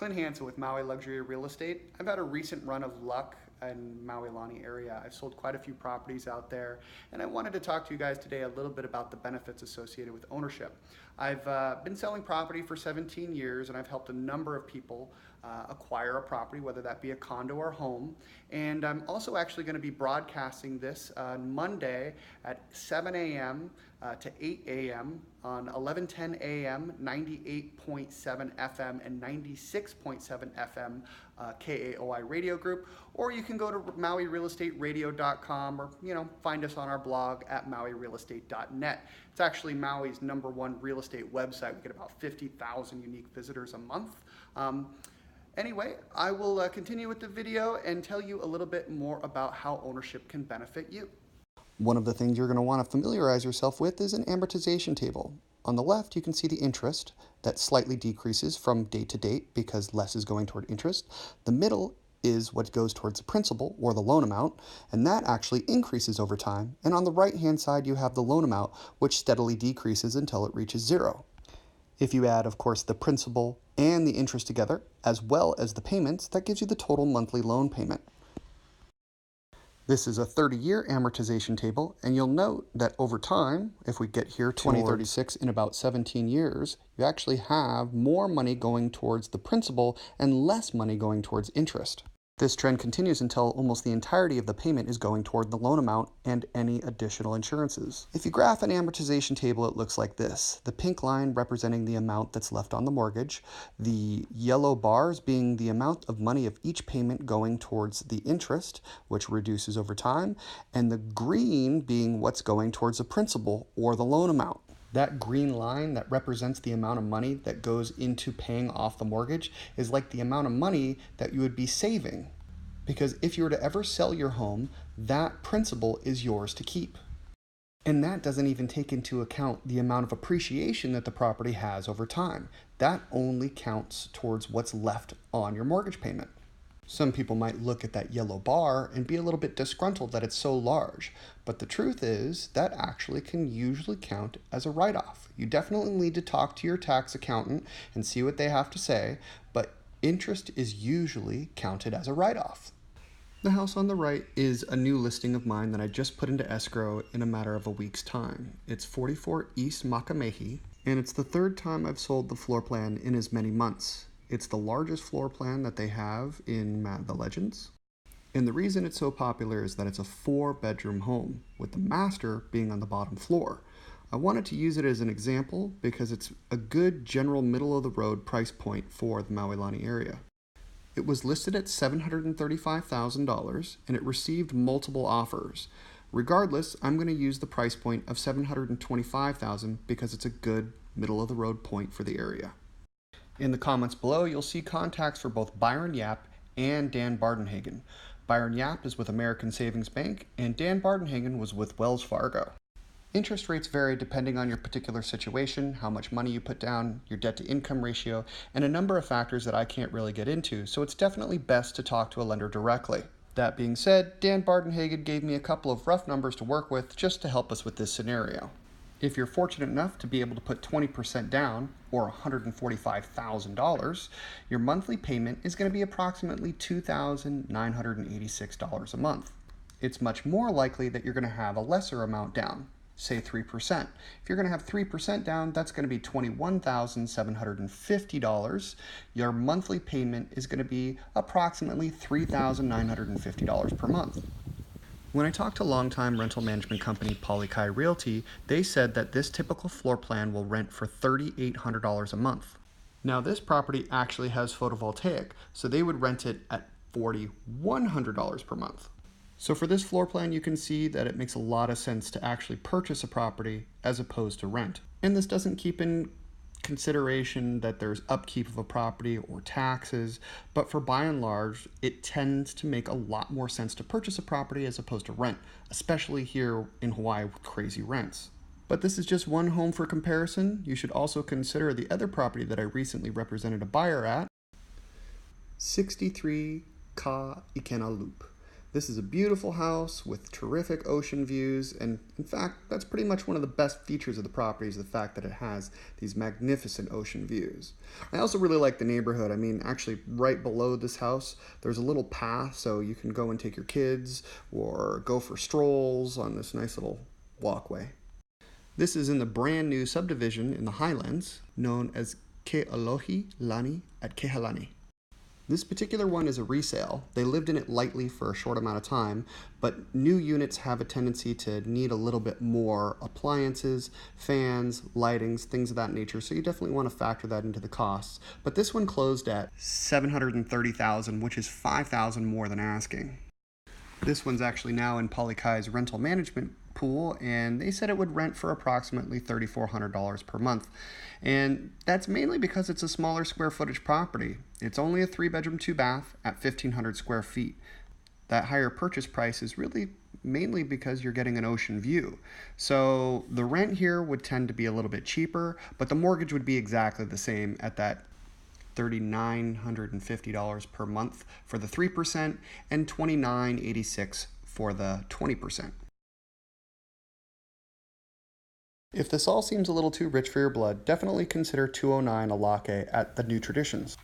Clint Hansen with Maui Luxury Real Estate. I've had a recent run of luck in Maui Lani area. I've sold quite a few properties out there, and I wanted to talk to you guys today a little bit about the benefits associated with ownership. I've been selling property for 17 years, and I've helped a number of people acquire a property, whether that be a condo or home. And I'm also actually going to be broadcasting this on Monday at 7 a.m. To 8 a.m. on 1110 a.m., 98.7 FM and 96.7 FM KAOI radio group, or you can go to MauiRealEstateRadio.com, or find us on our blog at MauiRealEstate.net. It's actually Maui's #1 real estate website. We get about 50,000 unique visitors a month. Anyway, I will continue with the video and tell you a little bit more about how ownership can benefit you. One of the things you're going to want to familiarize yourself with is an amortization table. On the left, you can see the interest that slightly decreases from date to date because less is going toward interest. The middle is what goes towards the principal or the loan amount, and that actually increases over time. And on the right-hand side, you have the loan amount, which steadily decreases until it reaches zero. If you add, of course, the principal and the interest together, as well as the payments, that gives you the total monthly loan payment. This is a 30-year amortization table, and you'll note that over time, if we get here 2036 in about 17 years, you actually have more money going towards the principal and less money going towards interest. This trend continues until almost the entirety of the payment is going toward the loan amount and any additional insurances. If you graph an amortization table, it looks like this. The pink line representing the amount that's left on the mortgage, the yellow bars being the amount of money of each payment going towards the interest, which reduces over time, and the green being what's going towards the principal or the loan amount. That green line that represents the amount of money that goes into paying off the mortgage is like the amount of money that you would be saving. Because if you were to ever sell your home, that principal is yours to keep. And that doesn't even take into account the amount of appreciation that the property has over time. That only counts towards what's left on your mortgage payment. Some people might look at that yellow bar and be a little bit disgruntled that it's so large, but the truth is that actually can usually count as a write-off. You definitely need to talk to your tax accountant and see what they have to say, but interest is usually counted as a write-off. The house on the right is a new listing of mine that I just put into escrow in a matter of a week's time. It's 44 East Makamehi, and it's the third time I've sold the floor plan in as many months. It's the largest floor plan that they have in the Legends. And the reason it's so popular is that it's a 4-bedroom home, with the master being on the bottom floor. I wanted to use it as an example because it's a good general middle-of-the-road price point for the Maui Lani area. It was listed at $735,000, and it received multiple offers. Regardless, I'm going to use the price point of $725,000 because it's a good middle-of-the-road point for the area. In the comments below, you'll see contacts for both Byron Yap and Dan Bardenhagen. Byron Yap is with American Savings Bank, and Dan Bardenhagen was with Wells Fargo. Interest rates vary depending on your particular situation, how much money you put down, your debt-to-income ratio, and a number of factors that I can't really get into, so it's definitely best to talk to a lender directly. That being said, Dan Bardenhagen gave me a couple of rough numbers to work with just to help us with this scenario. If you're fortunate enough to be able to put 20% down, or $145,000, your monthly payment is going to be approximately $2,986 a month. It's much more likely that you're going to have a lesser amount down, say 3%. If you're going to have 3% down, that's going to be $21,750. Your monthly payment is going to be approximately $3,950 per month. When I talked to longtime rental management company Polykai Realty, they said that this typical floor plan will rent for $3,800 a month. Now this property actually has photovoltaic, so they would rent it at $4,100 per month. So for this floor plan, you can see that it makes a lot of sense to actually purchase a property as opposed to rent. And this doesn't keep in consideration that there's upkeep of a property or taxes, but for by and large, it tends to make a lot more sense to purchase a property as opposed to rent, especially here in Hawaii with crazy rents. But this is just one home for comparison. You should also consider the other property that I recently represented a buyer at, 63 Ka Ikena Loop. This is a beautiful house with terrific ocean views, and in fact, that's pretty much one of the best features of the property is the fact that it has these magnificent ocean views. I also really like the neighborhood. I mean, actually right below this house, there's a little path so you can go and take your kids or go for strolls on this nice little walkway. This is in the brand new subdivision in the Highlands known as Kealohi Lani at Kehalani. This particular one is a resale. They lived in it lightly for a short amount of time, but new units have a tendency to need a little bit more appliances, fans, lightings, things of that nature, so you definitely want to factor that into the costs. But this one closed at $730,000, which is $5,000 more than asking. This one's actually now in Polykai's rental management pool, and they said it would rent for approximately $3,400 per month. And that's mainly because it's a smaller square footage property. It's only a 3-bedroom, 2-bath at 1,500 square feet. That higher purchase price is really mainly because you're getting an ocean view. So the rent here would tend to be a little bit cheaper, but the mortgage would be exactly the same at that $3,950 per month for the 3% and $2,986 for the 20%. If this all seems a little too rich for your blood, definitely consider 209 Alake at the New Traditions.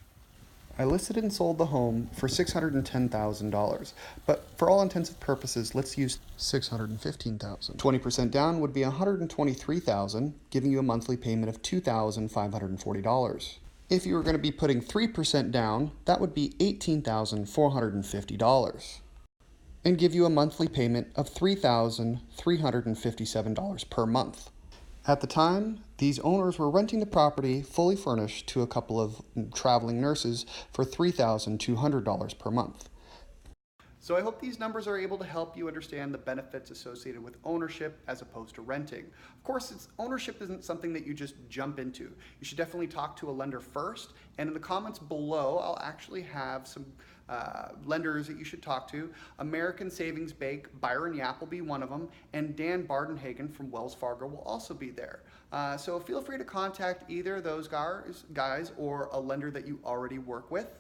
I listed and sold the home for $610,000, but for all intents and purposes, let's use $615,000. 20% down would be $123,000, giving you a monthly payment of $2,540. If you were going to be putting 3% down, that would be $18,450 and give you a monthly payment of $3,357 per month. At the time, these owners were renting the property fully furnished to a couple of traveling nurses for $3,200 per month. So I hope these numbers are able to help you understand the benefits associated with ownership as opposed to renting. Of course, ownership isn't something that you just jump into. You should definitely talk to a lender first, and in the comments below, I'll actually have some lenders that you should talk to. American Savings Bank, Byron Yap will be one of them, and Dan Bardenhagen from Wells Fargo will also be there. So feel free to contact either of those guys or a lender that you already work with.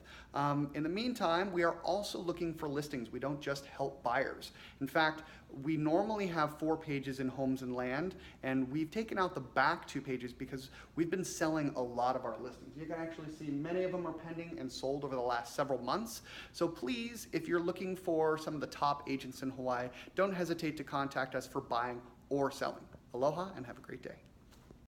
In the meantime, we are also looking for listings. We don't just help buyers. In fact, we normally have 4 pages in Homes and Land, and we've taken out the back 2 pages because we've been selling a lot of our listings. You can actually see many of them are pending and sold over the last several months. So please, if you're looking for some of the top agents in Hawaii, don't hesitate to contact us for buying or selling. Aloha and have a great day.